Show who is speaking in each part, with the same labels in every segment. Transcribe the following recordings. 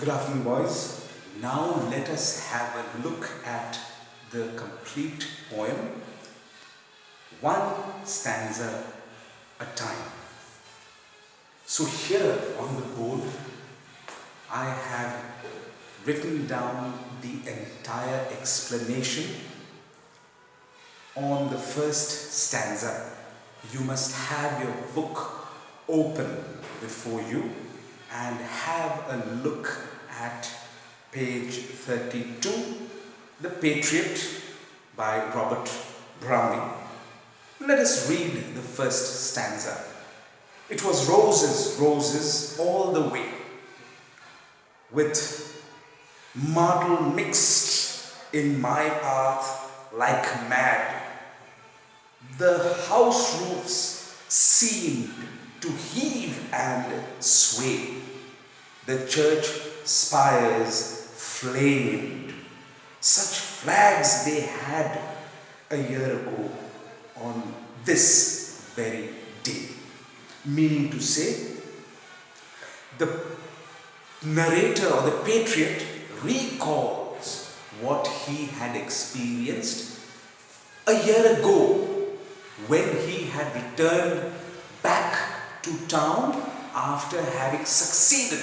Speaker 1: Good afternoon, boys. Now let us have a look at the complete poem, one stanza a time. So here on the board, I have written down the entire explanation on the first stanza. You must have your book open before you and have a look at page 32, The Patriot by Robert Browning. Let us read the first stanza. It was roses, roses all the way, with myrtle mixed in my path like mad. The house roofs seemed to heave and sway. The church spires flamed. Such flags they had a year ago on this very day. Meaning to say, the narrator or the patriot recalls what he had experienced a year ago when he had returned back to town after having succeeded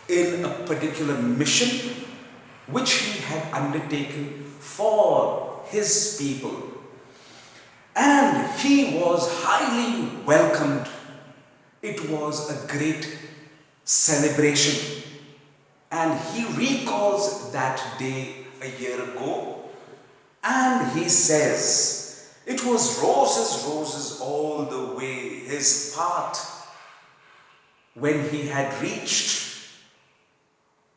Speaker 1: in a particular mission which he had undertaken for his people. And he was highly welcomed. It was a great celebration. And he recalls that day a year ago, and he says, it was roses, roses all the way. His path, when he had reached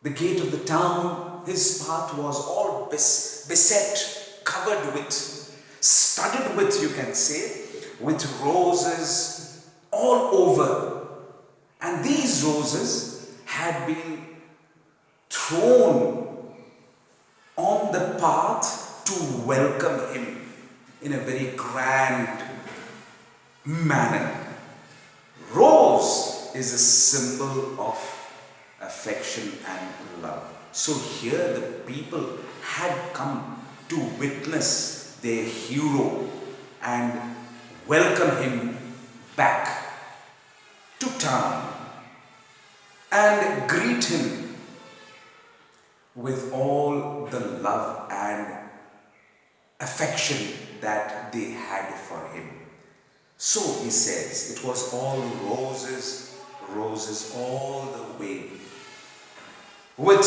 Speaker 1: the gate of the town, his path was all beset, covered with, studded with, you can say, with roses all over. And these roses had been thrown on the path to welcome him in a very grand manner. Rose is a symbol of affection and love. So here the people had come to witness their hero and welcome him back to town and greet him with all the love and affection that they had for him. So he says, it was all roses, roses all the way. With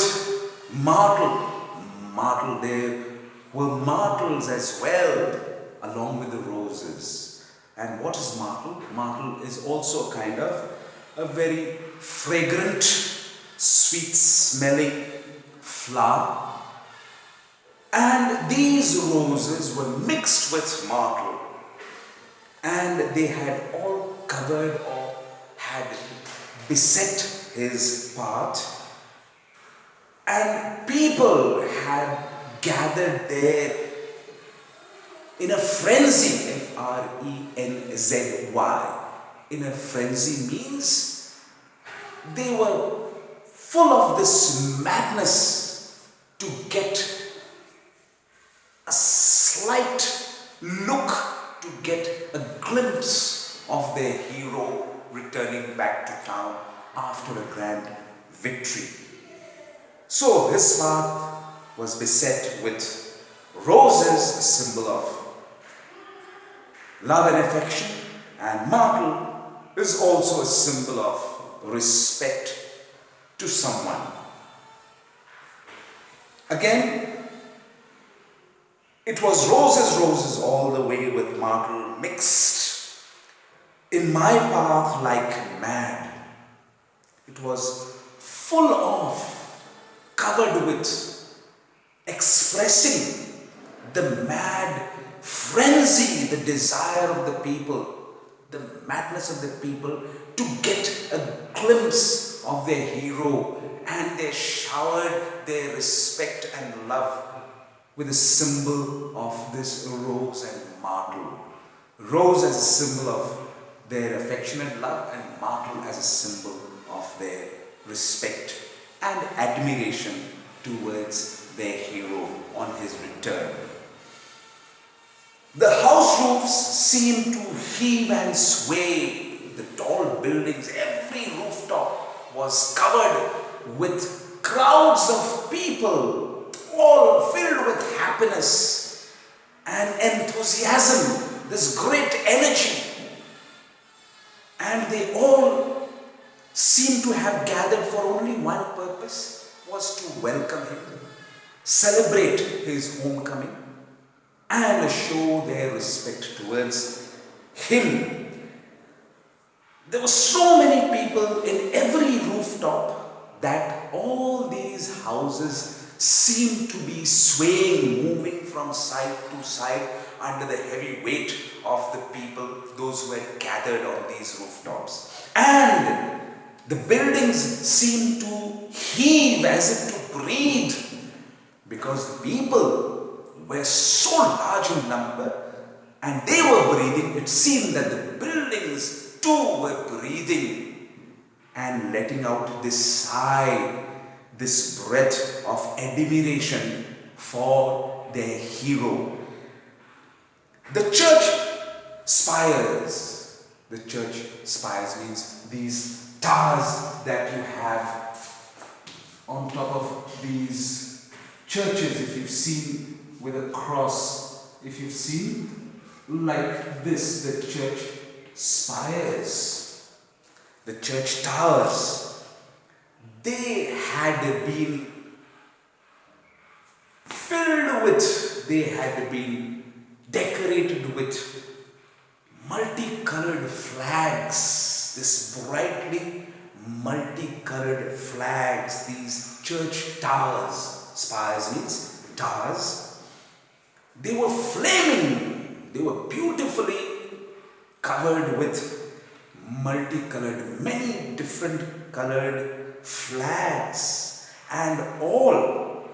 Speaker 1: myrtle, there were myrtles as well along with the roses. And what is myrtle? Myrtle is also a kind of a very fragrant, sweet-smelling flower. And these roses were mixed with myrtle, and they had all covered or had beset his path. And people had gathered there in a frenzy, F-R-E-N-Z-Y. In a frenzy means they were full of this madness to get a slight look, to get a glimpse of their hero returning back to town after a grand victory. So his path was beset with roses, a symbol of love and affection, and myrtle is also a symbol of respect to someone. Again, it was roses, roses all the way with myrtle mixed in my path like mad. It was full of, covered with, expressing the mad frenzy, the desire of the people, the madness of the people to get a glimpse of their hero, and they showered their respect and love with a symbol of this rose and myrtle. Rose as a symbol of their affectionate love, and myrtle as a symbol of their respect and admiration towards their hero on his return. The house roofs seemed to heave and sway. The tall buildings, every rooftop was covered with crowds of people, all filled with happiness and enthusiasm, this great energy. And they all seemed to have gathered for only one purpose, was to welcome him, celebrate his homecoming, and show their respect towards him. There were so many people in every rooftop that all these houses seemed to be swaying, moving from side to side under the heavy weight of the people, those who had gathered on these rooftops. And the buildings seemed to heave as if to breathe, because the people were so large in number and they were breathing. It seemed that the buildings too were breathing and letting out this sigh, this breath of admiration for their hero. The church spires. The church spires means these towers that you have on top of these churches. If you've seen with a cross, if you've seen like this, the church spires, the church towers, they had been filled with, they had been decorated with multicolored flags, this brightly multicolored flags, these church towers. Spires means towers. They were flaming, they were beautifully covered with multicolored, many different colored flags, and all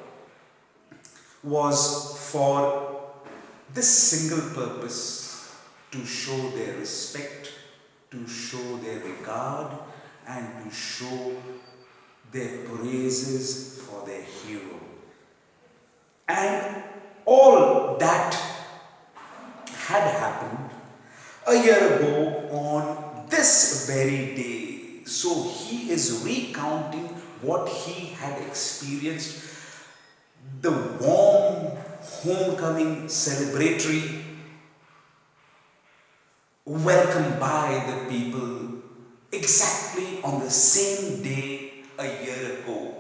Speaker 1: was for this single purpose: to show their respect, to show their regard, and to show their praises for their hero. And all that had happened a year ago on this very day. So he is recounting what he had experienced, the warm homecoming celebratory welcome by the people exactly on the same day a year ago.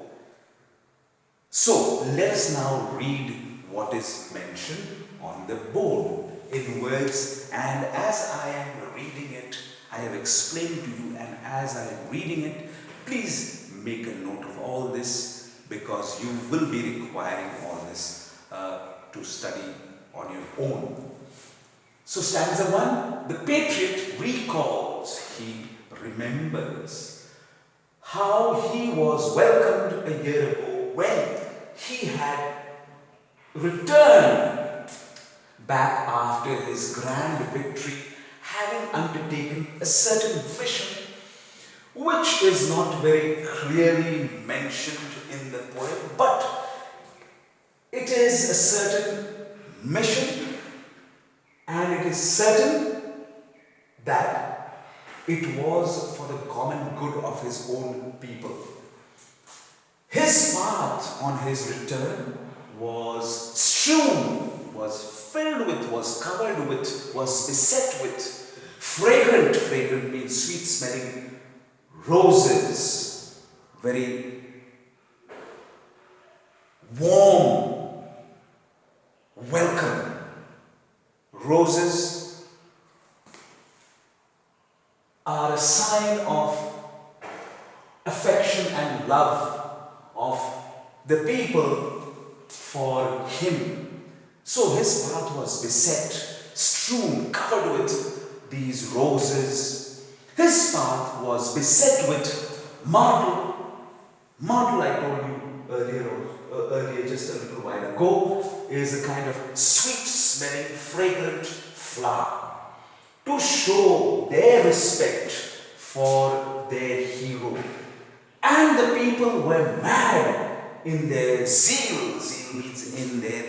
Speaker 1: So let us now read what is mentioned on the board in words, and as I am reading it, I have explained to you, and as I am reading it, please make a note of all this, because you will be requiring all this to study on your own. So stanza 1, the patriot recalls, he remembers how he was welcomed a year ago when he had returned back after his grand victory, having undertaken a certain mission which is not very clearly mentioned in the poem, but it is a certain mission, and it is certain that it was for the common good of his own people. His path on his return was strewn, was filled with, was covered with, was beset with fragrant, fragrant means sweet smelling roses, very warm, welcome roses are a sign of affection and love of the people for him. So his path was beset, strewn, covered with these roses. His path was beset with myrtle. Myrtle, I told you earlier, just a little while ago, is a kind of sweet-smelling, fragrant flower to show their respect for their hero. And the people were mad in their zeal. Zeal means in their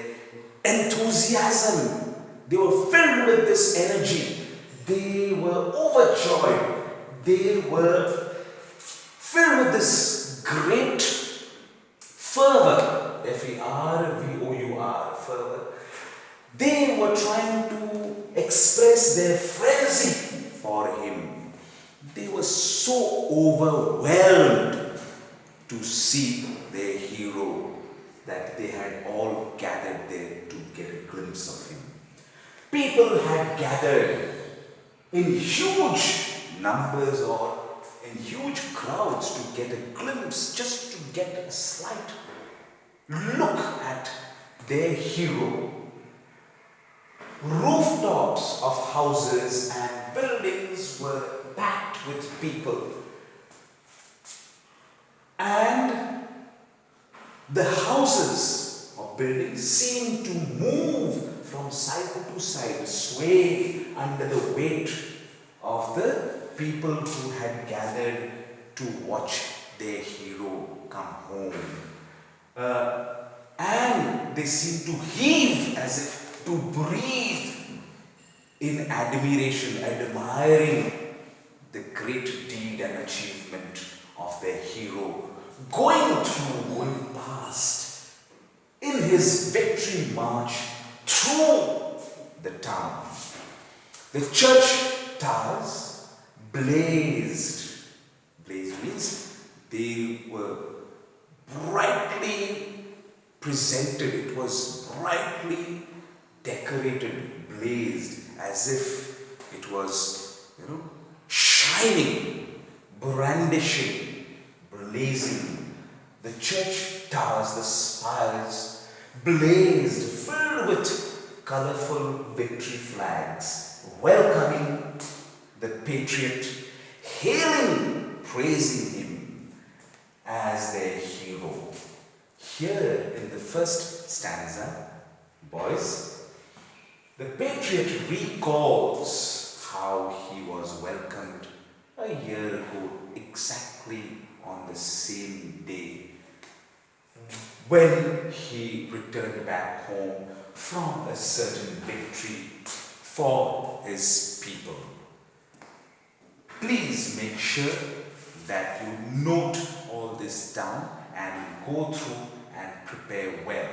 Speaker 1: enthusiasm. They were filled with this energy. They were overjoyed. They were filled with this great fervor. F-E-R-V-O-U-R, fervor. They were trying to express their frenzy for him. They were so overwhelmed to see their hero that they had all gathered there to get a glimpse of him. People had gathered in huge numbers or in huge crowds to get a glimpse, just to get a slight look at their hero. Rooftops of houses and buildings were packed with people. And the houses or buildings seemed to move from side to side, sway under the weight of the people who had gathered to watch their hero come home. And they seemed to heave as if to breathe in admiration, admiring the great deed and achievement of their hero, going past in his victory march through the town. The church towers blazed. Blazed means they were brightly presented. It was brightly decorated, blazed, as if it was, shining, brandishing, blazing. The church towers, the spires, blazed, filled with colorful victory flags, welcoming the patriot, hailing, praising him as their hero. Here in the first stanza, boys, the patriot recalls how he was welcomed a year ago, exactly on the same day, when he returned back home from a certain victory for his people. Please make sure that you note all this down and go through and prepare well.